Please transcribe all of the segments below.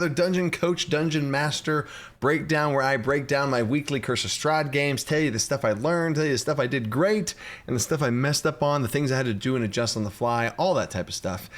the Dungeon Coach, Dungeon Master breakdown, where I break down my weekly Curse of Strahd games, tell you the stuff I learned, tell you the stuff I did great, and the stuff I messed up on, the things I had to do and adjust on the fly, all that type of stuff.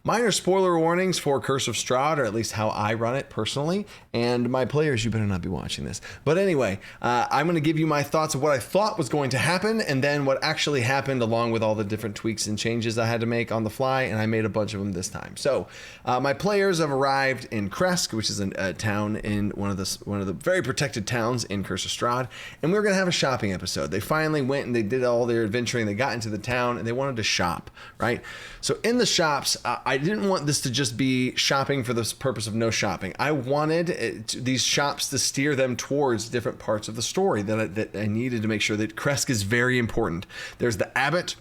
Minor spoiler warnings for Curse of Strahd, or at least how I run it personally, and my players, you better not be watching this. But anyway, I'm going to give you my thoughts of what I thought was going to happen, and then what actually happened, along with all the different tweaks and changes I had to make on the fly, and I made a bunch of them this time. So my players have arrived in Krezk, which is a town in one of the very protected towns in Curse of Strahd, and we were going to have a shopping episode. They finally went and they did all their adventuring. They got into the town and they wanted to shop, right? So in the shops, I didn't want this to just be shopping for the purpose of no shopping. I wanted these shops to steer them towards different parts of the story that I needed to make sure that Krezk is very important. There's the abbot,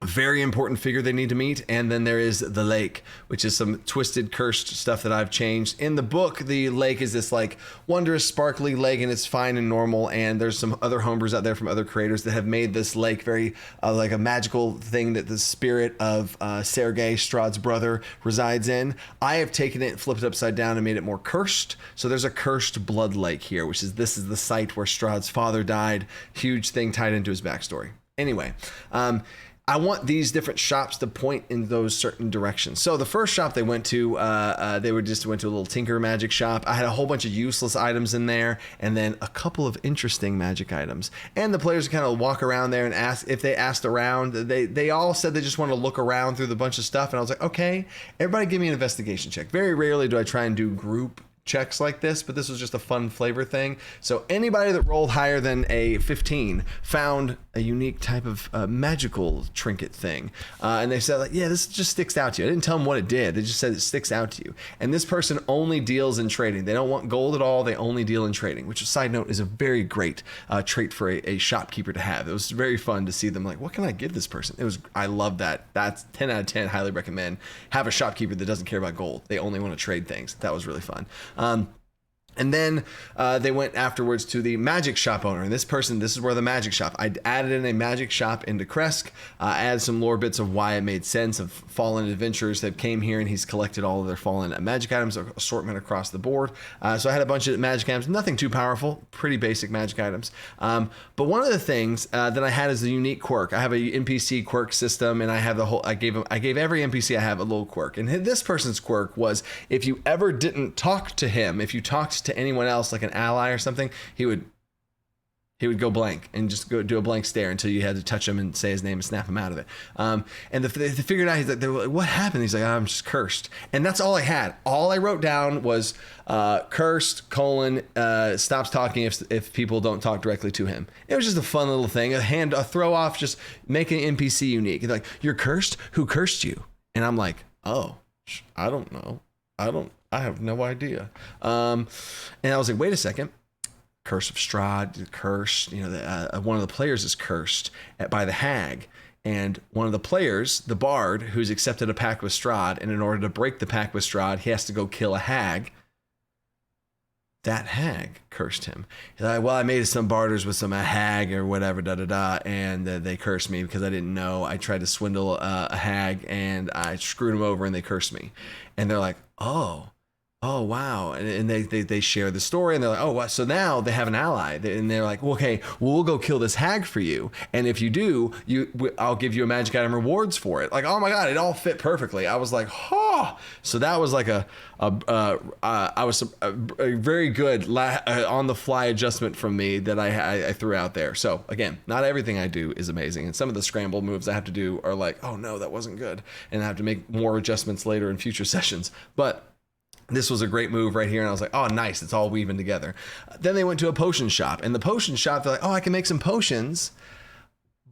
very important figure they need to meet, and then there is the lake, which is some twisted, cursed stuff that I've changed. In the book, the lake is this like wondrous, sparkly lake, and it's fine and normal, and there's some other homebrews out there from other creators that have made this lake very like a magical thing that the spirit of Sergei, Strahd's brother, resides in. I have taken it, flipped it upside down, and made it more cursed. So there's a cursed blood lake here, which is this is the site where Strahd's father died. Huge thing tied into his backstory. Anyway, I want these different shops to point in those certain directions. So the first shop they went to, they went to a little Tinker magic shop. I had a whole bunch of useless items in there, and then a couple of interesting magic items. And the players kind of walk around there and ask if they asked around. They all said they just want to look around through the bunch of stuff, and I was like, okay, everybody give me an investigation check. Very rarely do I try and do group checks like this, but this was just a fun flavor thing. So anybody that rolled higher than a 15 found a unique type of magical trinket thing, and they said like, yeah, this just sticks out to you. I didn't tell them what it did, they just said it sticks out to you. And this person only deals in trading. They don't want gold at all, they only deal in trading, which, a side note, is a very great trait for a shopkeeper to have. It was very fun to see them like, what can I give this person? I love that. That's 10 out of 10. Highly recommend. Have a shopkeeper that doesn't care about gold, they only want to trade things. That was really fun. And then they went afterwards to the magic shop owner. And this is where the magic shop. I added in a magic shop into Krezk, added some lore bits of why it made sense of fallen adventurers that came here, and he's collected all of their fallen magic items, assortment across the board. So I had a bunch of magic items, nothing too powerful, pretty basic magic items. But one of the things that I had is the unique quirk. I have a NPC quirk system, and I have I gave every NPC I have a little quirk. And this person's quirk was, if you ever didn't talk to him, if you talked to anyone else like an ally or something, he would go blank and just go do a blank stare until you had to touch him and say his name and snap him out of it. And they figured out, they were like, what happened? He's like, I'm just cursed. And that's all I had. All I wrote down was cursed, stops talking if people don't talk directly to him. It was just a fun little thing, a throw off, just making an NPC unique. Like, you're cursed? Who cursed you? And I'm like, oh, I don't know. I have no idea. And I was like, wait a second. Curse of Strahd, cursed. One of the players is cursed by the hag. And one of the players, the bard, who's accepted a pact with Strahd, and in order to break the pact with Strahd, he has to go kill a hag. That hag cursed him. He's like, well, I made some barters with some hag or whatever, and they cursed me because I didn't know. I tried to swindle a hag, and I screwed him over, and they cursed me. And they're like, oh wow. And they share the story, and they're like, oh wow. So now they have an ally, and they're like, well, okay, we'll go kill this hag for you, and if you do, I'll give you a magic item rewards for it. Like, oh my god, it all fit perfectly. I was like, oh. So that was like a very good on the fly adjustment from me that I threw out there. So again, not everything I do is amazing, and some of the scramble moves I have to do are like, oh no, that wasn't good, and I have to make more adjustments later in future sessions. But this was a great move right here, and I was like, oh, nice, it's all weaving together. Then they went to a potion shop, and the potion shop, they're like, oh, I can make some potions,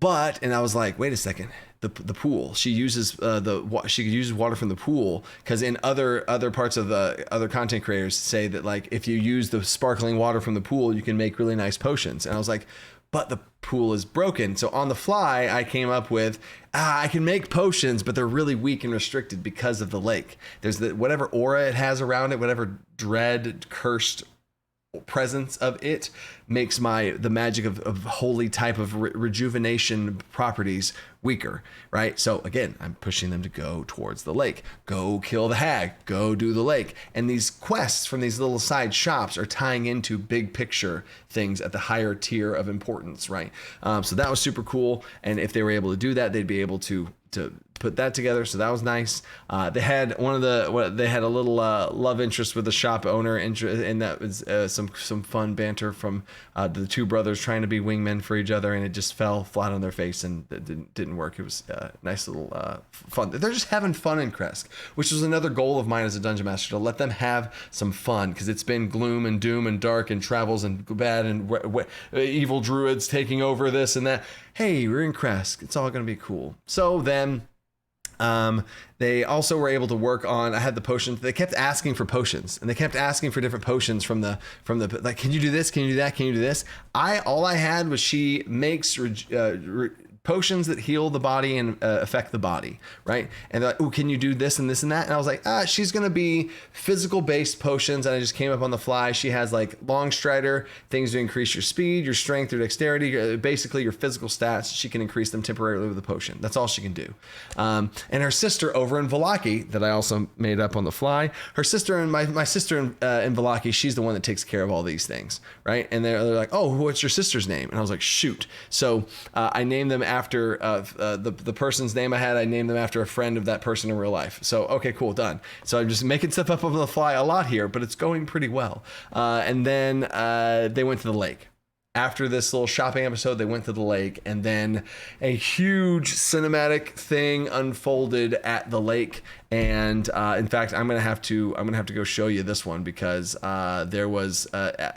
and I was like, wait a second, the pool. She uses water from the pool, because in other parts of the other content creators say that, like, if you use the sparkling water from the pool, you can make really nice potions. And I was like, but the pool is broken. So on the fly, I came up with, I can make potions, but they're really weak and restricted because of the lake. There's whatever aura it has around it, whatever dread, cursed presence of it makes the magic of holy type of rejuvenation properties weaker, right? So again, I'm pushing them to go towards the lake, go kill the hag, go do the lake. And these quests from these little side shops are tying into big picture things at the higher tier of importance, right? So that was super cool. And if they were able to do that, they'd be able to put that together. So that was nice. They had they had a little love interest with the shop owner, and that was some fun banter from the two brothers trying to be wingmen for each other, and it just fell flat on their face and it didn't work. It was nice little fun. They're just having fun in Krezk, which was another goal of mine as a dungeon master, to let them have some fun, because it's been gloom and doom and dark and travels and bad and evil druids taking over this and that. Hey, we're in Krezk. It's all going to be cool. So then they also were able to work on, I had the potions. They kept asking for potions, and they kept asking for different potions from the, like, can you do this? Can you do that? Can you do this? All I had was, she makes potions that heal the body and affect the body, right? And they're like, oh, can you do this and this and that? And I was like, she's gonna be physical based potions. And I just came up on the fly. She has like long strider, things to increase your speed, your strength, your dexterity, basically your physical stats. She can increase them temporarily with a potion. That's all she can do. And her sister over in Vallaki, that I also made up on the fly, her sister and my sister in Vallaki, she's the one that takes care of all these things, right? And they're like, oh, what's your sister's name? And I was like, shoot. So I named them after the person's name I had. I named them after a friend of that person in real life. So, okay, cool, done. So I'm just making stuff up on the fly a lot here, but it's going pretty well. And then they went to the lake. After this little shopping episode, they went to the lake, and then a huge cinematic thing unfolded at the lake. And in fact, I'm gonna have to go show you this one, because there was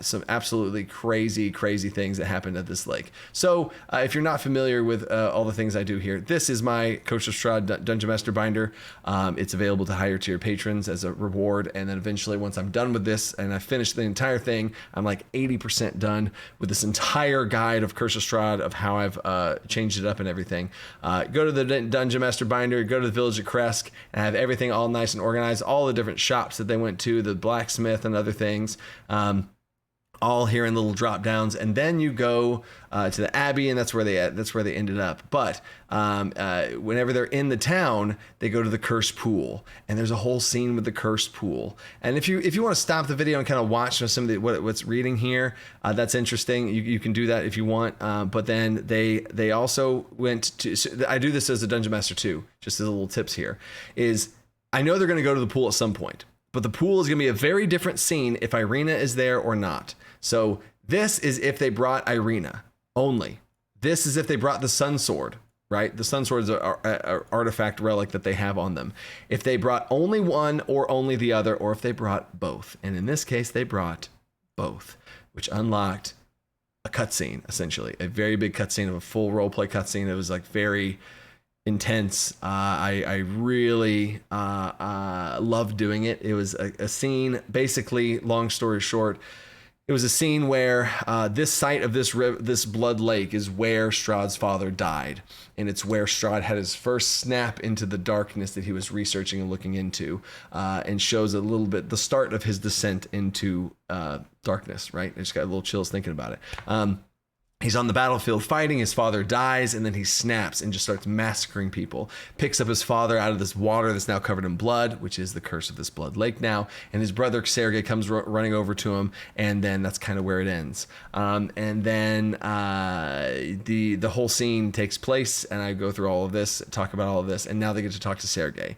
some absolutely crazy things that happened at this lake. So if you're not familiar with all the things I do here, this is my Coach of Strahd Dungeon Master binder. It's available to higher tier patrons as a reward, and then eventually, once I'm done with this and I finish the entire thing, I'm like 80% done with this entire guide of Curse of Strahd, of how I've changed it up and everything. Go to the Dungeon Master binder, go to the village of Krezk, and have everything all nice and organized, all the different shops that they went to, the blacksmith and other things, all here in little drop downs. And then you go to the Abbey, and that's where they ended up. But whenever they're in the town, they go to the cursed pool, and there's a whole scene with the cursed pool. And if you want to stop the video and kind of watch some of what's reading here, that's interesting. You can do that if you want. But then they also went to, so I do this as a Dungeon Master too, just as a little tips here, is I know they're going to go to the pool at some point, but the pool is going to be a very different scene if Irina is there or not. So this is if they brought Irina only. This is if they brought the Sun Sword, right? The Sun Sword is an artifact relic that they have on them. If they brought only one or only the other, or if they brought both. And in this case, they brought both, which unlocked a cutscene, essentially. A very big cutscene, of a full roleplay cutscene. It was like very intense. I really loved doing it. It was a scene, basically, long story short, it was a scene where this site of this blood lake is where Strahd's father died, and it's where Strahd had his first snap into the darkness that he was researching and looking into, and shows a little bit the start of his descent into darkness, right? I just got a little chills thinking about it. He's on the battlefield fighting, his father dies, and then he snaps and just starts massacring people. Picks up his father out of this water that's now covered in blood, which is the curse of this blood lake now. And his brother Sergei comes running over to him, and then that's kind of where it ends. And then the whole scene takes place, and I go through all of this, talk about all of this, and now they get to talk to Sergei.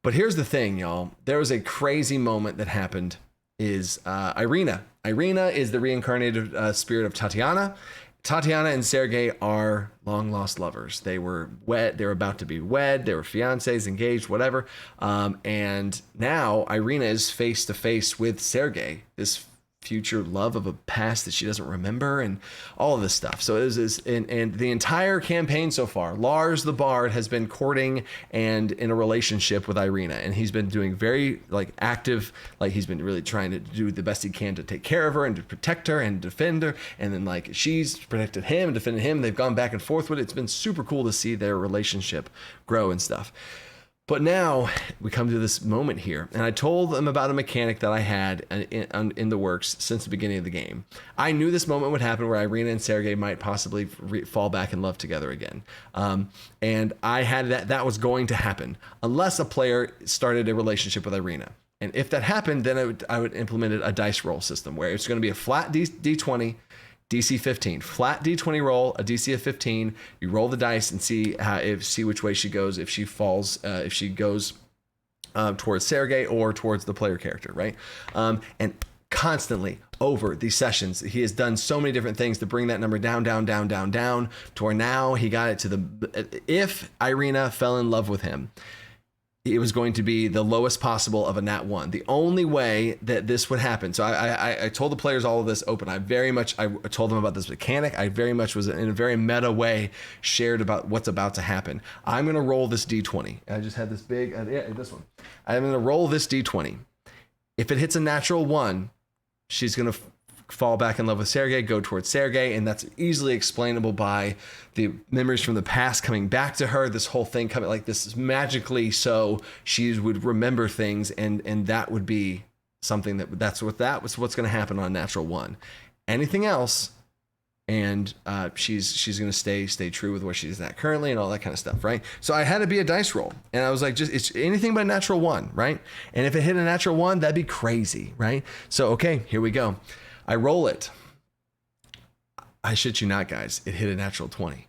But here's the thing, y'all. There was a crazy moment that happened. Is Irina. Irina is the reincarnated spirit of Tatiana. Tatiana and Sergei are long lost lovers. They were wed. They were about to be wed. They were fiancés, engaged, whatever. And now Irina is face to face with Sergei, this future love of a past that she doesn't remember, and all of this stuff. So it is, and the entire campaign so far, Lars the Bard has been courting and in a relationship with Irina, and he's been doing very active, he's been really trying to do the best he can to take care of her and to protect her and defend her, and then she's protected him and defended him. They've gone back and forth with it. It's been super cool to see their relationship grow and stuff. But now we come to this moment here, and I told them about a mechanic that I had in the works since the beginning of the game. I knew this moment would happen where Irina and Sergei might possibly fall back in love together again. And I had that was going to happen unless a player started a relationship with Irina. And if that happened, then I would implement a dice roll system where it's going to be a flat D20, DC 15, flat D20 roll, a DC of 15. You roll the dice and see which way she goes. If she falls, if she goes towards Sergei or towards the player character, right? And constantly over these sessions, he has done so many different things to bring that number down, to where now he got it to if Irina fell in love with him, it was going to be the lowest possible of a nat 1. The only way that this would happen. So I told the players all of this open. I told them about this mechanic. I very much was in a very meta way shared about what's about to happen. I'm going to roll this D20. I just had this big, this one. I'm going to roll this D20. If it hits a natural 1, she's going to fall back in love with Sergei, go towards Sergei, and that's easily explainable by the memories from the past coming back to her, this whole thing coming like this magically, so she would remember things, and that would be something that was what's going to happen on a natural 1. Anything else, and she's going to stay true with where she's at currently and all that kind of stuff, right? So I had to be a dice roll, and I was like, just it's anything but a natural 1, right? And if it hit a natural 1, that'd be crazy, right? So okay, here we go. I roll it. I shit you not, guys. It hit a natural 20.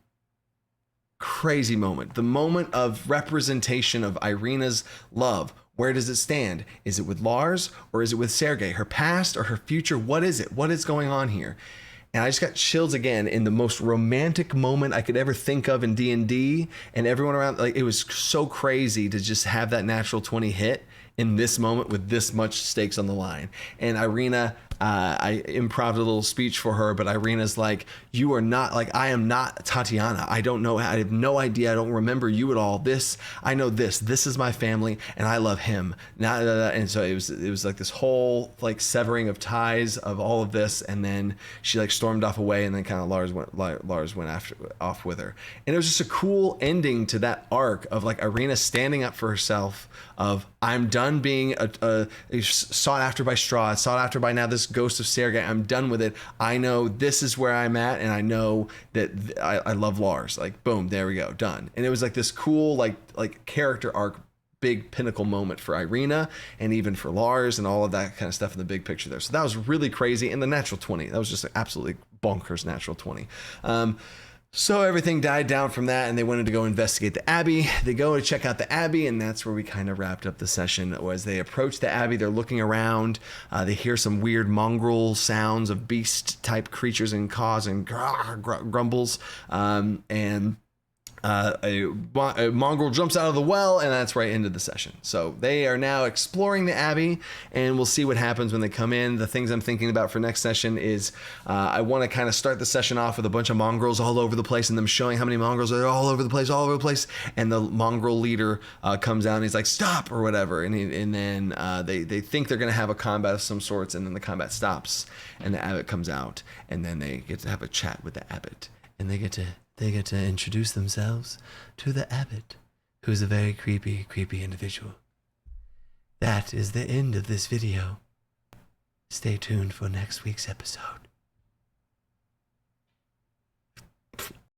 Crazy moment. The moment of representation of Irina's love. Where does it stand? Is it with Lars or is it with Sergei? Her past or her future? What is it? What is going on here? And I just got chills again in the most romantic moment I could ever think of in D&D, and everyone around, like, it was so crazy to just have that natural 20 hit in this moment with this much stakes on the line. And Irina, I improvised a little speech for her, but Irina's like, you are not, like, I am not Tatiana. I don't know. I have no idea. I don't remember you at all. I know this is my family and I love him. And so it was like this whole like severing of ties of all of this. And then she like stormed off away, and then kind of Lars went off with her. And it was just a cool ending to that arc of like Irina standing up for herself, of I'm done being sought after by Strahd, sought after by now this ghost of Sergei. I'm done with it. I know this is where I'm at, and I know that I love Lars. Like, boom, there we go, done. And it was like this cool like character arc, big pinnacle moment for Irina and even for Lars and all of that kind of stuff in the big picture there. So that was really crazy. And the natural 20, that was just an absolutely bonkers natural 20. So everything died down from that, and they wanted to go investigate the Abbey. They go to check out the Abbey, and that's where we kind of wrapped up the session. As they approach the Abbey, they're looking around. They hear some weird mongrel sounds of beast-type creatures and caws and grumbles. And a mongrel jumps out of the well, and that's right into the session. So they are now exploring the Abbey, and we'll see what happens when they come in. The things I'm thinking about for next session is I want to kind of start the session off with a bunch of mongrels all over the place, and them showing how many mongrels are all over the place. And the mongrel leader comes out and he's like, stop, or whatever. And then they think they're going to have a combat of some sorts, and then the combat stops, and the abbot comes out, and then they get to have a chat with the abbot, and they get to introduce themselves to the abbot, who's a very creepy individual. That is the end of this video. Stay tuned for next week's episode.